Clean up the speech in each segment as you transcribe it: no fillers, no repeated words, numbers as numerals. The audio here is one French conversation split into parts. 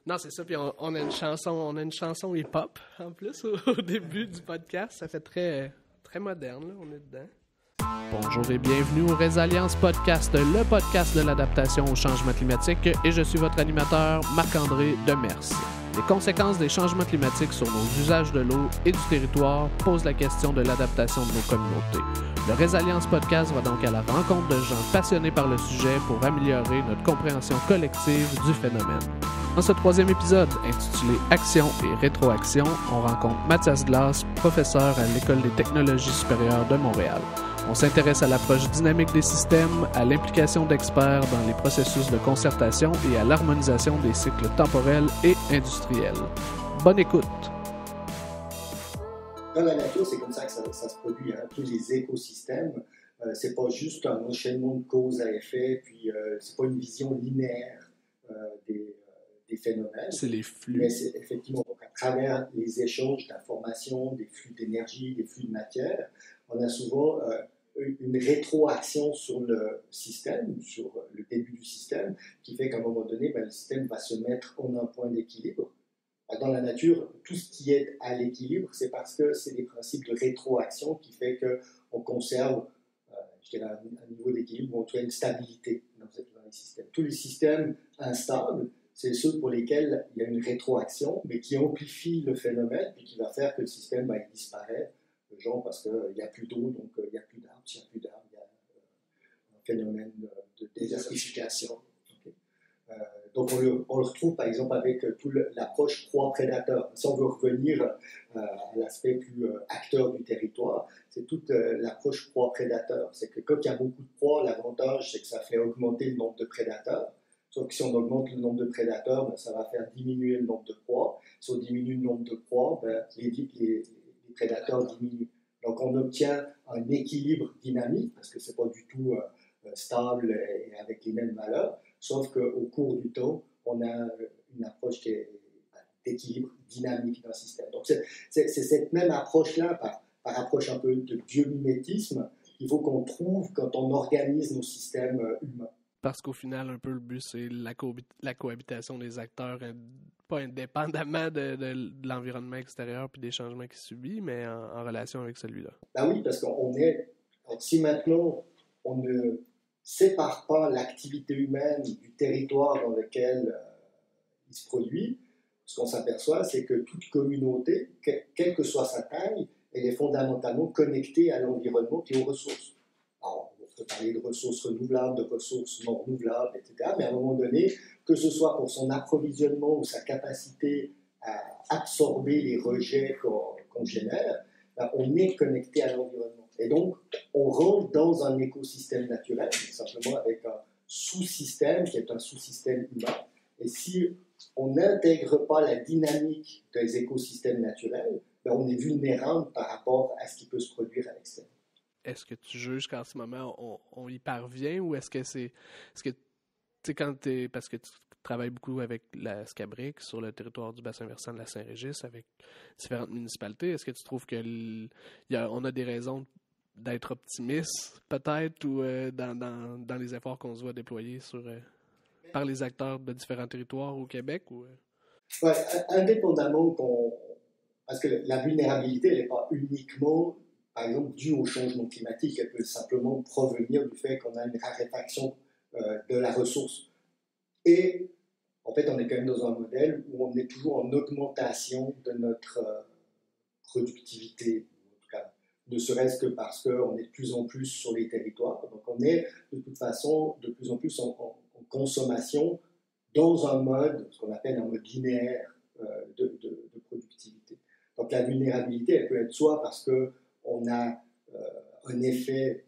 Non, c'est ça. Puis on a une chanson hip-hop en plus au début du podcast. Ça fait très, très moderne, là. On est dedans. Bonjour et bienvenue au Résilience Podcast, le podcast de l'adaptation au changement climatique. Et je suis votre animateur, Marc-André Demers. Les conséquences des changements climatiques sur nos usages de l'eau et du territoire posent la question de l'adaptation de nos communautés. Le Résilience Podcast va donc à la rencontre de gens passionnés par le sujet pour améliorer notre compréhension collective du phénomène. Dans ce troisième épisode, intitulé Action et rétroaction, on rencontre Mathias Glass, professeur à l'École des technologies supérieures de Montréal. On s'intéresse à l'approche dynamique des systèmes, à l'implication d'experts dans les processus de concertation et à l'harmonisation des cycles temporels et industriels. Bonne écoute! Dans la nature, c'est comme ça que ça se produit. Hein. Tous les écosystèmes, c'est pas juste un enchaînement de cause à effet, puis c'est pas une vision linéaire des phénomènes. C'est les flux. Mais c'est effectivement à travers les échanges d'informations, des flux d'énergie, des flux de matière, on a souvent une rétroaction sur le système, sur le début du système, qui fait qu'à un moment donné, le système va se mettre en un point d'équilibre. Dans la nature, tout ce qui est à l'équilibre, c'est parce que c'est des principes de rétroaction qui fait qu'on conserve un niveau d'équilibre, ou en tout cas une stabilité dans les systèmes. Tous les systèmes instables, c'est ceux pour lesquels il y a une rétroaction, mais qui amplifie le phénomène et qui va faire que le système il disparaît, genre parce qu'il n'y a plus d'eau, donc il n'y a plus d'arbres. S'il n'y a plus d'arbres, il y a un phénomène de désertification. Okay. Donc on le retrouve par exemple avec toute l'approche proie-prédateur. Si on veut revenir à l'aspect plus acteur du territoire, c'est toute l'approche proie-prédateur. C'est que quand il y a beaucoup de proies, l'avantage c'est que ça fait augmenter le nombre de prédateurs. Sauf que si on augmente le nombre de prédateurs, ça va faire diminuer le nombre de proies. Si on diminue le nombre de proies, les prédateurs diminuent. Donc on obtient un équilibre dynamique, parce que ce n'est pas du tout stable et avec les mêmes valeurs, sauf qu'au cours du temps, on a une approche qui est d'équilibre dynamique d'un système. Donc c'est cette même approche-là, par approche un peu de biomimétisme, qu'il faut qu'on trouve quand on organise nos systèmes humains. Parce qu'au final, un peu le but, c'est la cohabitation des acteurs, pas indépendamment de l'environnement extérieur puis des changements qu'ils subissent, mais en relation avec celui-là. Ben oui, parce si maintenant on ne sépare pas l'activité humaine du territoire dans lequel il se produit, ce qu'on s'aperçoit, c'est que toute communauté, quelle que soit sa taille, elle est fondamentalement connectée à l'environnement et aux ressources. Alors, on peut parler de ressources renouvelables, de ressources non renouvelables, etc. Mais à un moment donné, que ce soit pour son approvisionnement ou sa capacité à absorber les rejets qu'on génère, on est connecté à l'environnement. Et donc, on rentre dans un écosystème naturel, simplement avec un sous-système qui est un sous-système humain. Et si on n'intègre pas la dynamique des écosystèmes naturels, on est vulnérable par rapport à ce qui peut se produire à l'extérieur. Est-ce que tu juges qu'en ce moment, on y parvient ou est-ce que c'est... Est-ce que, tu sais, parce que tu travailles beaucoup avec la SCABRIC sur le territoire du bassin versant de la Saint-Régis, avec différentes municipalités, est-ce que tu trouves qu'on a des raisons d'être optimiste, peut-être, ou dans les efforts qu'on se voit déployer par les acteurs de différents territoires au Québec? Ouais, indépendamment parce que la vulnérabilité, elle n'est pas uniquement, par exemple, due au changement climatique. Elle peut simplement provenir du fait qu'on a une raréfaction de la ressource. Et en fait, on est quand même dans un modèle où on est toujours en augmentation de notre productivité, en tout cas, ne serait-ce que parce qu'on est de plus en plus sur les territoires. Donc on est de toute façon de plus en plus en consommation dans un mode, ce qu'on appelle un mode linéaire de productivité. Donc la vulnérabilité, elle peut être soit parce qu'on a un effet,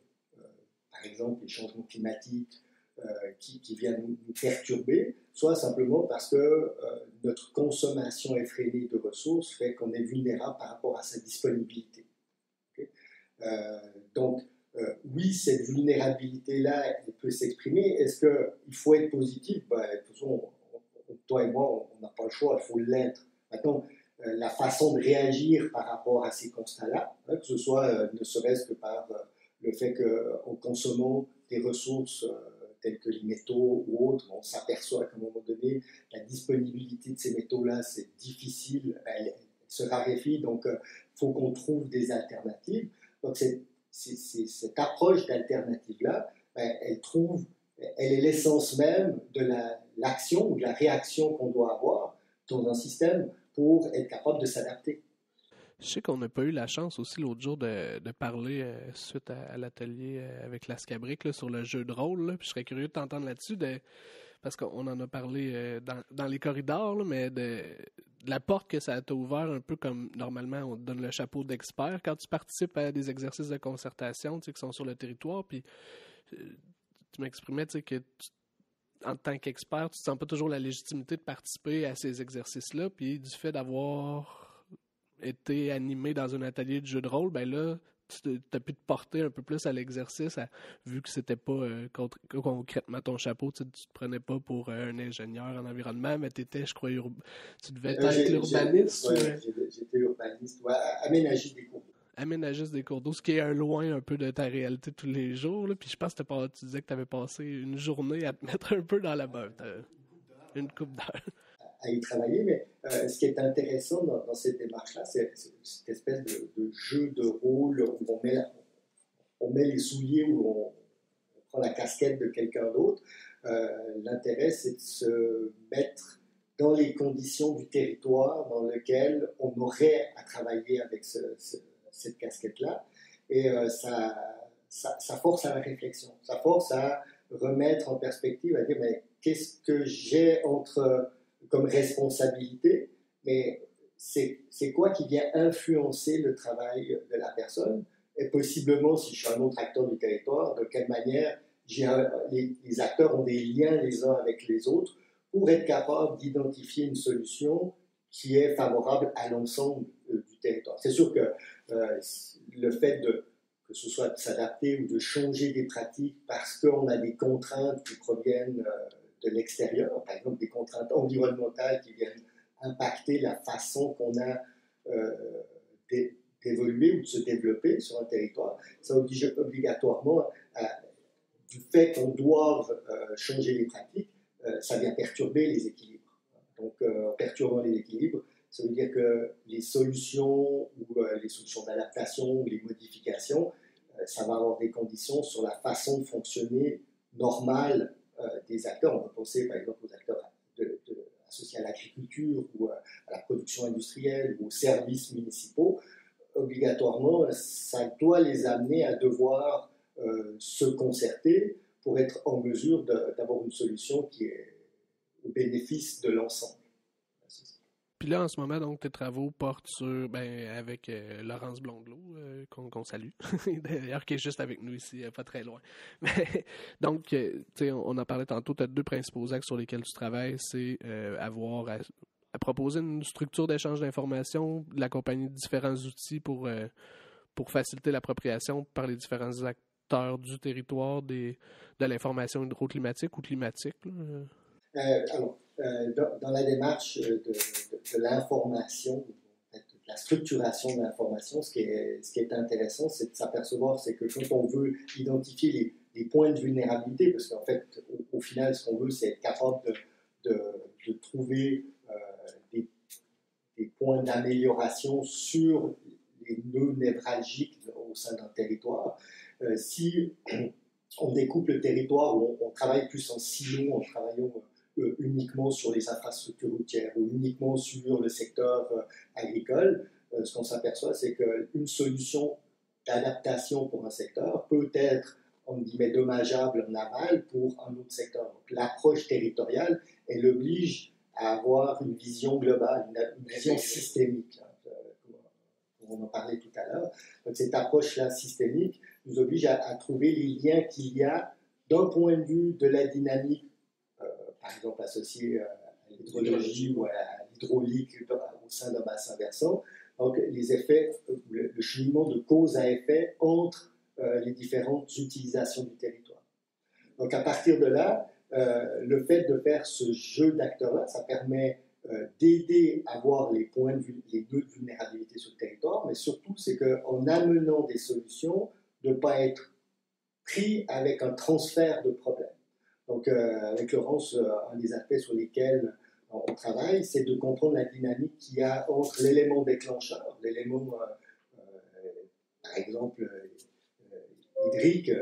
par exemple les changements climatiques, qui viennent nous perturber, soit simplement parce que notre consommation effrénée de ressources fait qu'on est vulnérable par rapport à sa disponibilité. Okay? Donc, oui, cette vulnérabilité-là, elle peut s'exprimer. Est-ce qu'il faut être positif? De toute façon, toi et moi, on n'a pas le choix, il faut l'être. Maintenant, la façon de réagir par rapport à ces constats-là, que ce soit ne serait-ce que par le fait qu'en consommant des ressources tels que les métaux ou autres. On s'aperçoit qu'à un moment donné, la disponibilité de ces métaux-là, c'est difficile, elle se raréfie, donc il faut qu'on trouve des alternatives. Donc cette approche d'alternative-là, elle est l'essence même de l'action ou de la réaction qu'on doit avoir dans un système pour être capable de s'adapter. Je sais qu'on n'a pas eu la chance aussi l'autre jour de parler suite à l'atelier avec la Scabrique sur le jeu de rôle. Là, puis je serais curieux de t'entendre là-dessus, parce qu'on en a parlé dans les corridors, là, mais de la porte que ça t'a ouvert, un peu comme normalement on te donne le chapeau d'expert quand tu participes à des exercices de concertation qui sont sur le territoire. Puis tu m'exprimais que en tant qu'expert, tu ne sens pas toujours la légitimité de participer à ces exercices-là, puis du fait d'avoir été animé dans un atelier de jeu de rôle, ben là, tu as pu te porter un peu plus à l'exercice, vu que c'était pas concrètement ton chapeau, tu te prenais pas pour un ingénieur en environnement, mais t'étais, je crois, tu devais être l'urbaniste. J'étais urbaniste, aménagiste des cours d'eau. Aménagiste des cours d'eau, ce qui est loin un peu de ta réalité tous les jours. Là. Puis je pense que tu disais que tu avais passé une journée à te mettre un peu dans la botte. Une coupe d'heure. À y travailler, mais ce qui est intéressant dans cette démarche-là, c'est cette espèce de jeu de rôle où on met les souliers, où on prend la casquette de quelqu'un d'autre. L'intérêt, c'est de se mettre dans les conditions du territoire dans lequel on aurait à travailler avec cette casquette-là. Et ça force à la réflexion, ça force à remettre en perspective, à dire, mais qu'est-ce que j'ai comme responsabilité, mais c'est quoi qui vient influencer le travail de la personne, et possiblement, si je suis un autre acteur du territoire, de quelle manière les acteurs ont des liens les uns avec les autres pour être capable d'identifier une solution qui est favorable à l'ensemble du territoire. C'est sûr que le fait que ce soit de s'adapter ou de changer des pratiques parce qu'on a des contraintes qui proviennent de l'extérieur, par exemple des contraintes environnementales qui viennent impacter la façon qu'on a d'évoluer ou de se développer sur un territoire, ça oblige obligatoirement, du fait qu'on doive changer les pratiques, ça vient perturber les équilibres. Donc, perturbant les équilibres, ça veut dire que les solutions ou les solutions d'adaptation ou les modifications, ça va avoir des conditions sur la façon de fonctionner normale des acteurs. On peut penser par exemple aux acteurs associés à l'agriculture ou à la production industrielle ou aux services municipaux. Obligatoirement, ça doit les amener à devoir se concerter pour être en mesure d'avoir une solution qui est au bénéfice de l'ensemble. Puis là, en ce moment, donc, tes travaux portent sur, avec Laurence Blondelot, qu'on salue, d'ailleurs, qui est juste avec nous ici, pas très loin. Mais, donc, tu sais, on en parlait tantôt, tu as deux principaux axes sur lesquels tu travailles, c'est avoir à proposer une structure d'échange d'informations, de l'accompagner de différents outils pour faciliter l'appropriation par les différents acteurs du territoire de l'information hydroclimatique ou climatique. Alors, dans la démarche de l'information, de la structuration de l'information, ce qui est intéressant, c'est de s'apercevoir, c'est que quand on veut identifier les points de vulnérabilité, parce qu'en fait, au final, ce qu'on veut, c'est être capable de trouver des points d'amélioration sur les nœuds névralgiques au sein d'un territoire. Si on découpe le territoire, où on travaille plus en silo, en travaillant uniquement sur les infrastructures routières ou uniquement sur le secteur agricole, ce qu'on s'aperçoit, c'est qu'une solution d'adaptation pour un secteur peut être, on guillemets, dommageable en aval pour un autre secteur. Donc, l'approche territoriale, elle oblige à avoir une vision globale, une vision systémique, comme on en parlait tout à l'heure. Donc, cette approche-là systémique nous oblige à trouver les liens qu'il y a d'un point de vue de la dynamique, par exemple associée à l'hydrologie ou à l'hydraulique au sein d'un bassin versant. Donc, les effets, le cheminement de cause à effet entre les différentes utilisations du territoire. Donc, à partir de là, le fait de faire ce jeu d'acteurs-là, ça permet d'aider à voir les points de vue, les nœuds de vulnérabilité sur le territoire, mais surtout, c'est qu'en amenant des solutions, de ne pas être pris avec un transfert de problèmes. Donc, avec Laurence, un des aspects sur lesquels on travaille, c'est de comprendre la dynamique qu'il y a entre l'élément déclencheur, l'élément, par exemple, hydrique,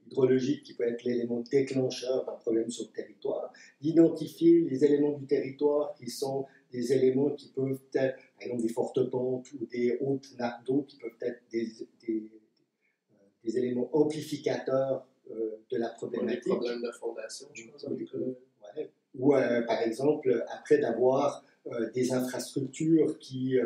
hydrologique, qui peut être l'élément déclencheur d'un problème sur le territoire, d'identifier les éléments du territoire qui sont des éléments qui peuvent être, par exemple, des fortes pentes ou des hautes nappes d'eau, qui peuvent être des éléments amplificateurs de la problématique. Des problèmes de fondation, je pense. Ouais. Ou, par exemple, après d'avoir des infrastructures qui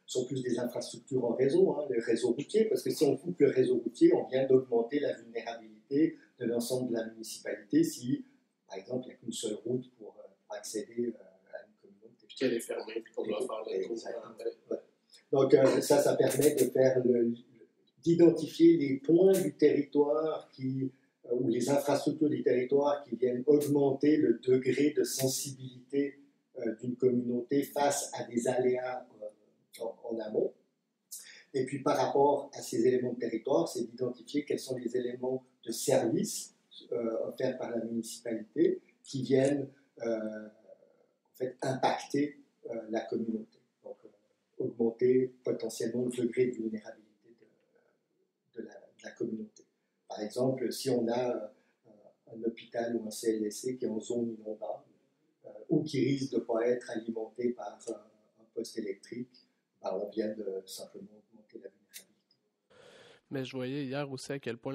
sont plus des infrastructures en réseau, le réseau routier, parce que si on coupe le réseau routier, on vient d'augmenter la vulnérabilité de l'ensemble de la municipalité si, par exemple, il n'y a qu'une seule route pour accéder à une communauté. Puis qu'elle est fermée, puis qu'on doit faire le tour. Ouais. Donc ça permet de faire d'identifier les points du territoire ou les infrastructures du territoire qui viennent augmenter le degré de sensibilité d'une communauté face à des aléas en amont. Et puis par rapport à ces éléments de territoire, c'est d'identifier quels sont les éléments de service offerts par la municipalité qui viennent en fait impacter la communauté. Donc augmenter potentiellement le degré de vulnérabilité de la communauté. Par exemple, si on a un hôpital ou un CLSC qui est en zone inondable ou qui risque de ne pas être alimenté par un poste électrique, on vient de simplement augmenter la vulnérabilité. Mais je voyais hier aussi à quel point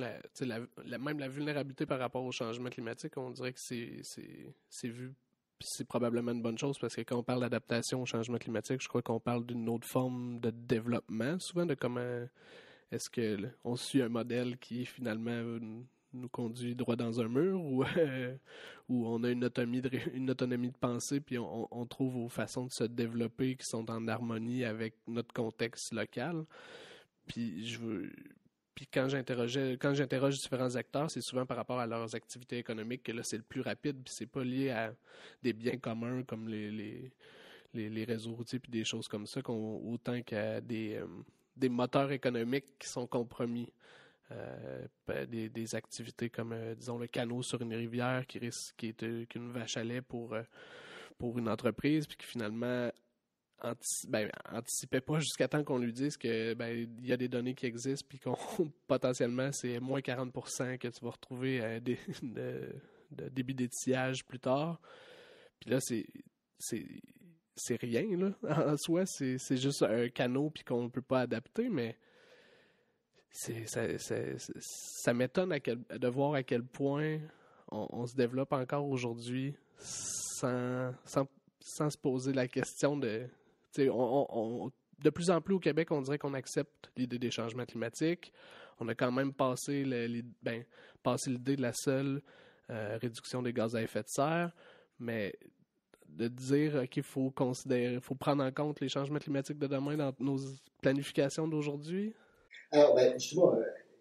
même la vulnérabilité par rapport au changement climatique, on dirait que c'est vu. C'est probablement une bonne chose parce que quand on parle d'adaptation au changement climatique, je crois qu'on parle d'une autre forme de développement, souvent de comment est-ce qu'on suit un modèle qui finalement nous conduit droit dans un mur ou on a une autonomie de pensée puis on trouve aux façons de se développer qui sont en harmonie avec notre contexte local. Puis quand j'interroge différents acteurs, c'est souvent par rapport à leurs activités économiques que là c'est le plus rapide, puis c'est pas lié à des biens communs comme les réseaux routiers puis des choses comme ça, autant qu'à des moteurs économiques qui sont compromis. Des activités comme, disons, le canot sur une rivière qui est une vache à lait pour une entreprise, puis qui finalement anticipait pas jusqu'à temps qu'on lui dise que il y a des données qui existent, puis qu'on potentiellement c'est moins 40% que tu vas retrouver de débit d'étillage plus tard. Puis là, c'est rien, là. En soi, c'est juste un canot puis qu'on ne peut pas adapter, mais ça m'étonne de voir à quel point on se développe encore aujourd'hui sans se poser la question de... de plus en plus au Québec, on dirait qu'on accepte l'idée des changements climatiques. On a quand même passé l'idée de la seule réduction des gaz à effet de serre, mais de dire qu'il faut prendre en compte les changements climatiques de demain dans nos planifications d'aujourd'hui? Alors, justement,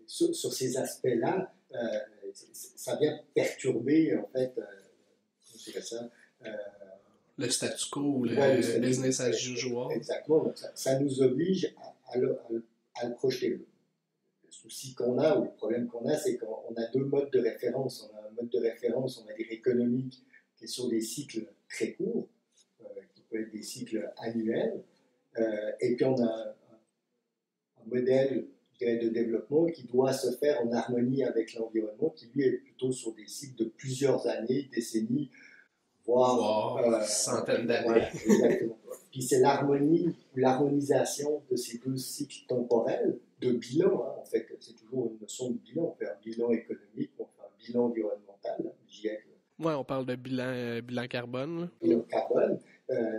sur ces aspects-là, ça vient perturber, en fait, je dirais ça, le statu quo ou le business as usual. Exactement. Donc ça nous oblige à le projeter. Le souci qu'on a, ou le problème qu'on a, c'est qu'on a deux modes de référence. On a un mode de référence, on va dire économique, qui est sur des cycles très courts, qui peuvent être des cycles annuels. Et puis on a un modèle, je dirais, de développement qui doit se faire en harmonie avec l'environnement, qui lui est plutôt sur des cycles de plusieurs années, décennies, voire centaines d'années. Ouais, exactement. Puis c'est l'harmonie ou l'harmonisation de ces deux cycles temporels de bilan. En fait, c'est toujours une notion de bilan. On fait un bilan économique, on fait un bilan environnemental. Oui, on parle de bilan carbone. Bilan carbone,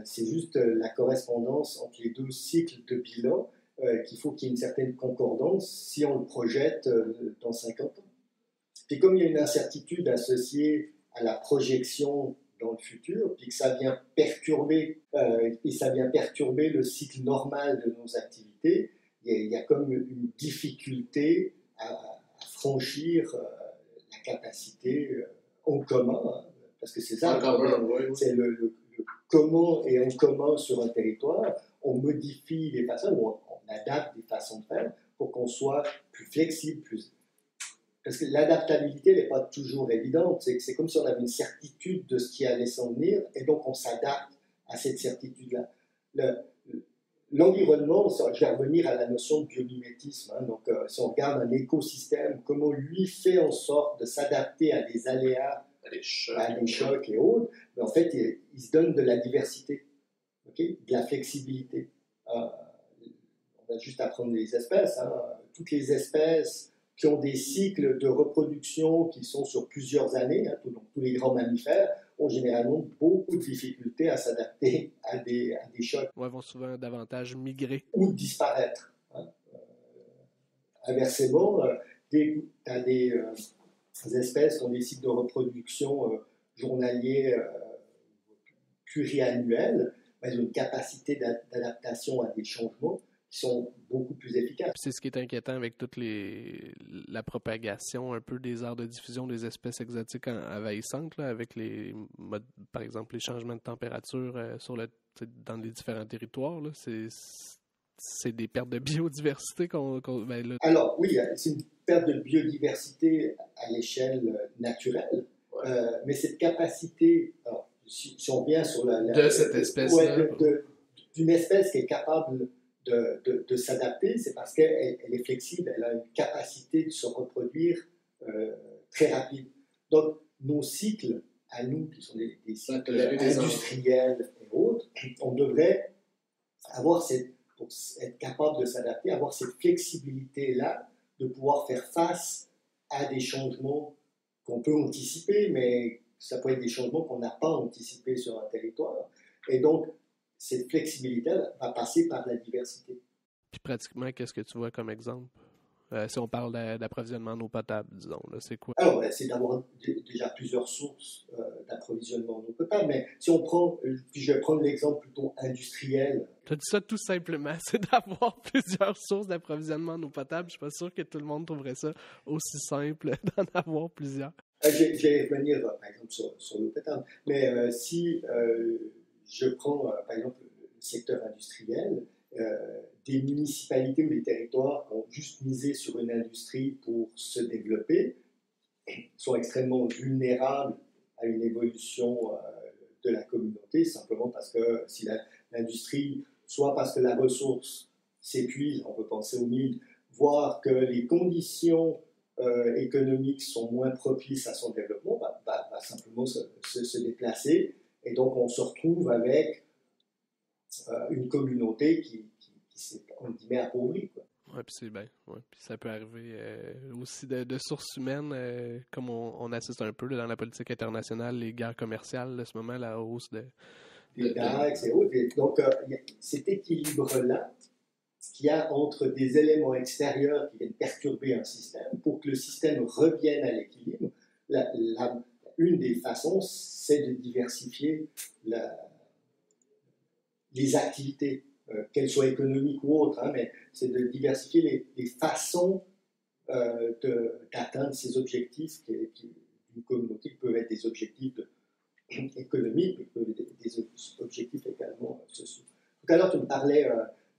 c'est juste la correspondance entre les deux cycles de bilan qu'il faut qu'il y ait une certaine concordance si on le projette dans 50 ans. Puis comme il y a une incertitude associée à la projection dans le futur, puis que ça vient perturber le cycle normal de nos activités, il y a comme une difficulté à franchir la capacité en commun, parce que c'est ça, c'est le comment et en commun sur un territoire, on modifie les façons, on adapte des façons de faire pour qu'on soit plus flexible, plus parce que l'adaptabilité n'est pas toujours évidente. C'est comme si on avait une certitude de ce qui allait s'en venir, et donc on s'adapte à cette certitude-là. L'environnement, je vais revenir à la notion de biomimétisme. Donc, si on regarde un écosystème, comment lui fait en sorte de s'adapter à des aléas, à des chocs et autres, mais en fait, il se donne de la diversité, de la flexibilité. On va juste apprendre les espèces. Toutes les espèces qui ont des cycles de reproduction qui sont sur plusieurs années, donc tous les grands mammifères, ont généralement beaucoup de difficultés à s'adapter à des chocs. Ouais, vont souvent davantage migrer. Ou disparaître. Inversement, tu as des espèces qui ont des cycles de reproduction journaliers pluriannuels, elles ont une capacité d'adaptation à des changements qui sont beaucoup plus efficaces. C'est ce qui est inquiétant avec toute la propagation un peu des aires de diffusion des espèces exotiques envahissantes, là, avec par exemple les changements de température dans les différents territoires. Là, c'est des pertes de biodiversité Alors oui, c'est une perte de biodiversité à l'échelle naturelle, mais cette capacité, alors, si on revient sur de cette espèce-là, d'une espèce qui est capable de s'adapter, c'est parce qu'elle est flexible, elle a une capacité de se reproduire très rapide. Donc, nos cycles, à nous, qui sont des cycles industriels et autres, on devrait avoir pour être capable de s'adapter, avoir cette flexibilité-là, de pouvoir faire face à des changements qu'on peut anticiper, mais ça peut être des changements qu'on n'a pas anticipés sur un territoire. Et donc, cette flexibilité va passer par la diversité. Puis pratiquement, qu'est-ce que tu vois comme exemple? Si on parle d'approvisionnement en eau potable, disons, là, c'est quoi? Alors, c'est d'avoir déjà plusieurs sources d'approvisionnement en eau potable, mais si on prend, puis je vais prendre l'exemple plutôt industriel. Tu as dit ça tout simplement, c'est d'avoir plusieurs sources d'approvisionnement en eau potable. Je suis pas sûr que tout le monde trouverait ça aussi simple d'en avoir plusieurs. Je vais revenir, par exemple, sur l'eau potable, mais si je prends, par exemple, le secteur industriel, des municipalités ou des territoires qui ont juste misé sur une industrie pour se développer sont extrêmement vulnérables à une évolution de la communauté, simplement parce que si l'industrie, soit parce que la ressource s'épuise, on peut penser aux mines, voire que les conditions économiques sont moins propices à son développement, va simplement se déplacer. Et donc, on se retrouve avec une communauté qui s'est, on dit, appauvrie. Oui, puis puis ça peut arriver aussi de sources humaines, comme on assiste un peu là, dans la politique internationale, les guerres commerciales, de ce moment, la hausse des taxes et autres. Donc, cet équilibre-là qu'il y a entre des éléments extérieurs qui viennent perturber un système pour que le système revienne à l'équilibre, une des façons, c'est de diversifier les activités, qu'elles soient économiques ou autres, mais c'est de diversifier les façons d'atteindre ces objectifs d'une communauté, qui peuvent être des objectifs économiques, mais peuvent être des objectifs également sociaux. Tout à l'heure, tu me parlais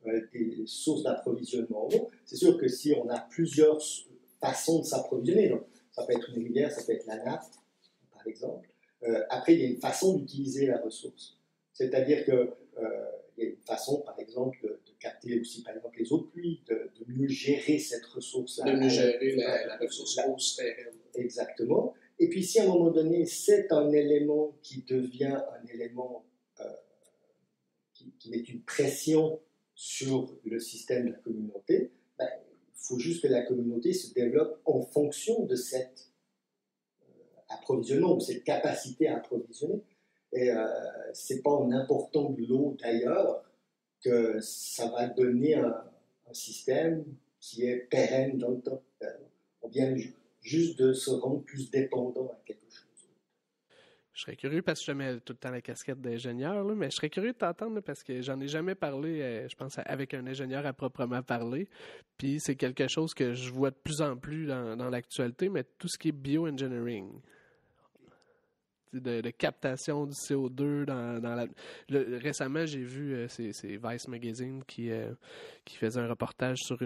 des sources d'approvisionnement en eau. C'est sûr que si on a plusieurs façons de s'approvisionner, donc ça peut être une rivière, ça peut être la nappe, par exemple. Après, il y a une façon d'utiliser la ressource. C'est-à-dire qu'il y a une façon, par exemple, de capter aussi, par exemple, les eaux de pluie, de mieux gérer cette ressource-là. De mieux gérer la ressource eau souterraine. Exactement. Et puis, si à un moment donné, c'est un élément qui devient un élément qui met une pression sur le système de la communauté, il faut juste que la communauté se développe en fonction de cet approvisionnement, ou cette capacité à approvisionner. Et c'est pas en important de l'eau d'ailleurs que ça va donner un système qui est pérenne dans le temps. On vient juste de se rendre plus dépendant à quelque chose. Je serais curieux, parce que je mets tout le temps la casquette d'ingénieur, là, mais je serais curieux de t'entendre là, parce que j'en ai jamais parlé, je pense, avec un ingénieur à proprement parler. Puis c'est quelque chose que je vois de plus en plus dans l'actualité, mais tout ce qui est bioengineering. De captation du CO2 récemment, j'ai vu c'est Vice Magazine qui faisait un reportage sur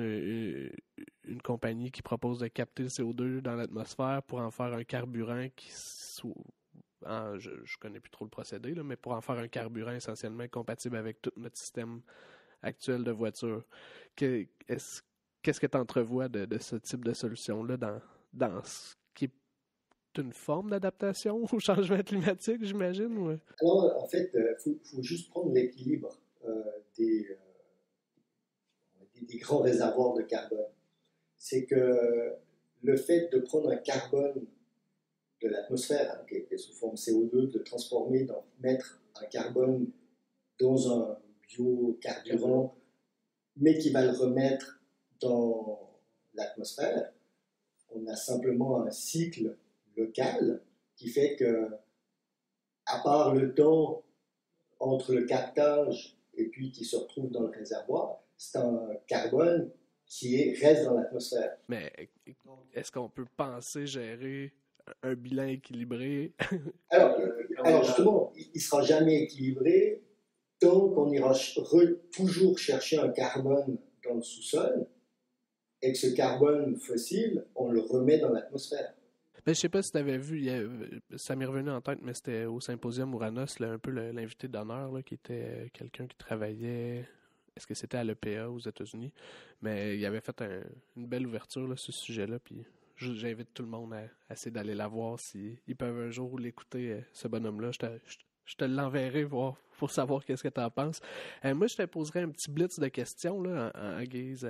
une compagnie qui propose de capter le CO2 dans l'atmosphère pour en faire un carburant qui soit... je connais plus trop le procédé, là, mais pour en faire un carburant essentiellement compatible avec tout notre système actuel de voitures. Qu'est-ce que tu entrevois de ce type de solution-là dans ce qui est une forme d'adaptation au changement climatique, j'imagine? Ou... Alors, en fait, faut juste prendre l'équilibre des grands réservoirs de carbone. C'est que le fait de prendre un carbone de l'atmosphère, hein, qui est sous forme CO2, de transformer, mettre un carbone dans un biocarburant, mais qui va le remettre dans l'atmosphère, on a simplement un cycle local qui fait que, à part le temps entre le captage et puis qui se retrouve dans le réservoir, c'est un carbone qui reste dans l'atmosphère. Mais est-ce qu'on peut penser gérer un bilan équilibré? Alors justement, il ne sera jamais équilibré tant qu'on ira toujours chercher un carbone dans le sous-sol et que ce carbone fossile, on le remet dans l'atmosphère. Ben, je sais pas si tu avais vu, ça m'est revenu en tête, mais c'était au symposium Uranus, là, un peu l'invité d'honneur, là, qui était quelqu'un qui travaillait, est-ce que c'était à l'EPA aux États-Unis, mais il avait fait une belle ouverture là, sur ce sujet-là, puis j'invite tout le monde à essayer d'aller la voir s'ils peuvent un jour l'écouter, ce bonhomme-là. Je te l'enverrai pour savoir qu'est-ce que tu en penses. Moi, je te poserais un petit blitz de questions là, en guise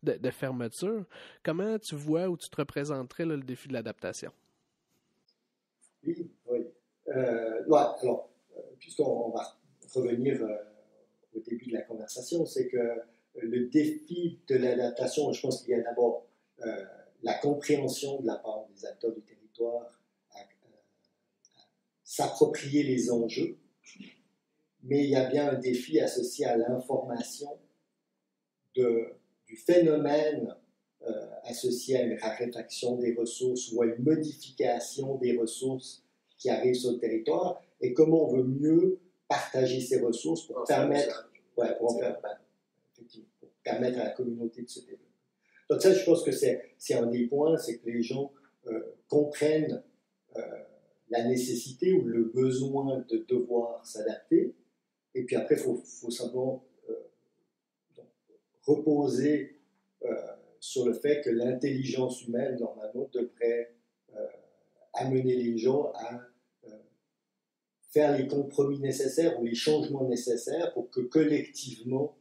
de fermeture. Comment tu vois ou tu te représenterais là, le défi de l'adaptation? Oui. Alors, puisqu'on va revenir au début de la conversation, c'est que le défi de l'adaptation, je pense qu'il y a d'abord la compréhension de la part des acteurs du territoire, s'approprier les enjeux, mais il y a bien un défi associé à l'information du phénomène associé à une raréfaction des ressources ou à une modification des ressources qui arrivent sur le territoire et comment on veut mieux partager ces ressources pour permettre à la communauté de se développer. Donc ça, je pense que c'est un des points, c'est que les gens comprennent la nécessité ou le besoin de devoir s'adapter. Et puis après, il faut simplement reposer sur le fait que l'intelligence humaine, normalement, devrait amener les gens à faire les compromis nécessaires ou les changements nécessaires pour que collectivement,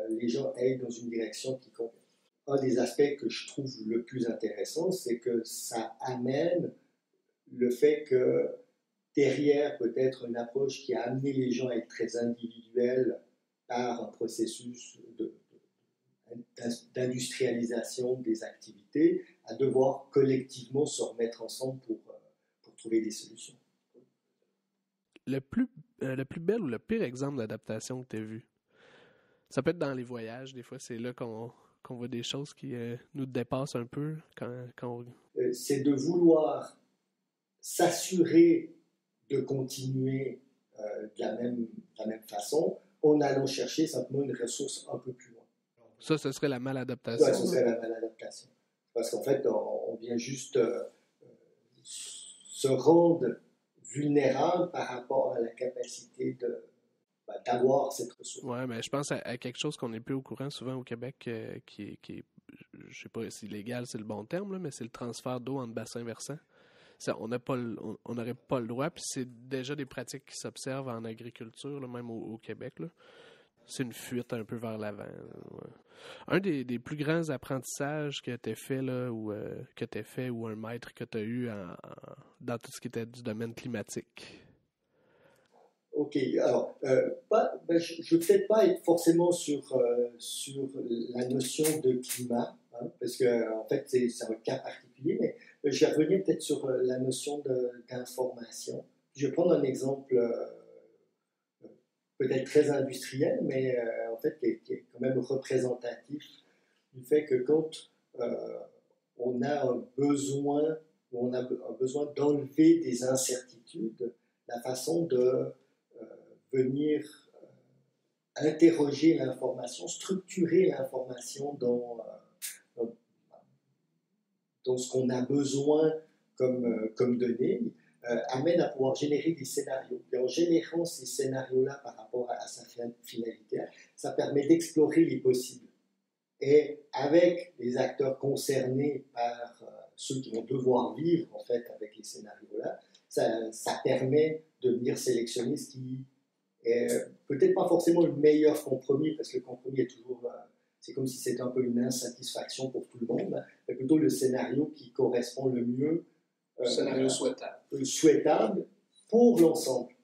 les gens aillent dans une direction qui convient. Un des aspects que je trouve le plus intéressant, c'est que ça amène le fait que derrière peut-être une approche qui a amené les gens à être très individuels par un processus d'industrialisation des activités, à devoir collectivement se remettre ensemble pour trouver des solutions. Le plus bel ou le pire exemple d'adaptation que tu as vu? Ça peut être dans les voyages, des fois c'est là qu'on voit des choses qui nous dépassent un peu. C'est de vouloir s'assurer de continuer de la même façon en allant chercher simplement une ressource un peu plus loin. Ça, ce serait la maladaptation. Oui, ce serait la maladaptation. Parce qu'en fait, on vient juste se rendre vulnérable par rapport à la capacité d'avoir cette ressource. Oui, mais je pense à quelque chose qu'on n'est plus au courant souvent au Québec, qui est, je sais pas si légal c'est le bon terme, là, mais c'est le transfert d'eau entre bassins versants. Ça, on n'aurait pas le droit, puis c'est déjà des pratiques qui s'observent en agriculture, là, même au Québec. Là. C'est une fuite un peu vers l'avant. Ouais. Un des plus grands apprentissages que tu as fait, là, ou un maître que tu as eu dans tout ce qui était du domaine climatique. OK. Alors, je ne vais peut-être pas être forcément sur la notion de climat, hein, parce qu'en fait, c'est un cas particulier, mais je vais revenir peut-être sur la notion d'information. Je vais prendre un exemple peut-être très industriel, mais en fait qui est quand même représentatif du fait que quand on a un besoin d'enlever des incertitudes, la façon de venir interroger l'information, structurer l'information dans dans ce qu'on a besoin comme données, amène à pouvoir générer des scénarios. Et en générant ces scénarios-là par rapport à sa finalité, ça permet d'explorer les possibles. Et avec les acteurs concernés par ceux qui vont devoir vivre en fait avec les scénarios-là, ça permet de venir sélectionner ce qui est peut-être pas forcément le meilleur compromis, parce que le compromis est toujours, c'est comme si c'était un peu une insatisfaction pour tout le monde, mais plutôt le scénario qui correspond le mieux, scénario souhaitable pour l'ensemble.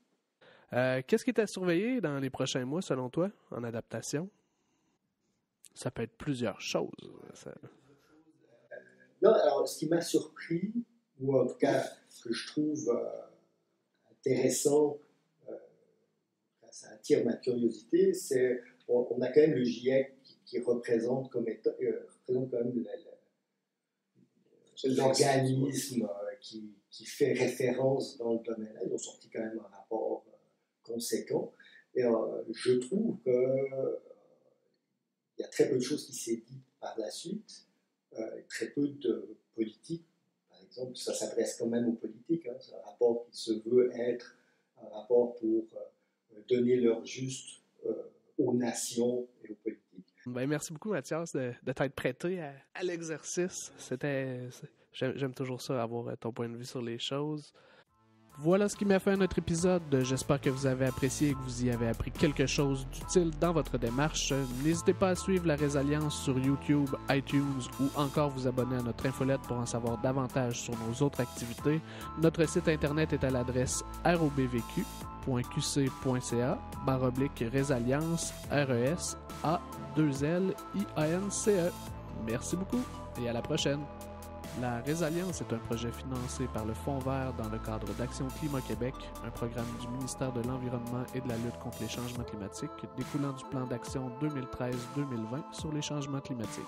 Qu'est-ce qui est à surveiller dans les prochains mois, selon toi, en adaptation? Ça peut être plusieurs choses. Non, alors, ce qui m'a surpris, ou en tout cas que je trouve intéressant, ça attire ma curiosité, c'est on a quand même le GIEC qui représente quand même l'organisme qui fait référence dans le domaine-là. Ils ont sorti quand même un rapport conséquent. Et je trouve qu'il y a très peu de choses qui s'est dit par la suite, très peu de politique. Par exemple, ça s'adresse quand même aux politiques. Hein. C'est un rapport qui se veut être un rapport pour donner leur juste aux nations et aux politiques. Ben, merci beaucoup, Mathias, de t'être prêté à l'exercice. J'aime toujours ça, avoir ton point de vue sur les choses. Voilà ce qui m'a fait notre épisode. J'espère que vous avez apprécié et que vous y avez appris quelque chose d'utile dans votre démarche. N'hésitez pas à suivre la Résalliance sur YouTube, iTunes ou encore vous abonner à notre infolette pour en savoir davantage sur nos autres activités. Notre site internet est à l'adresse robvq.qc.ca/Résalliance RESA2LIANCE. Merci beaucoup et à la prochaine. La Résalliance est un projet financé par le Fonds vert dans le cadre d'Action Climat Québec, un programme du ministère de l'Environnement et de la lutte contre les changements climatiques découlant du plan d'action 2013-2020 sur les changements climatiques.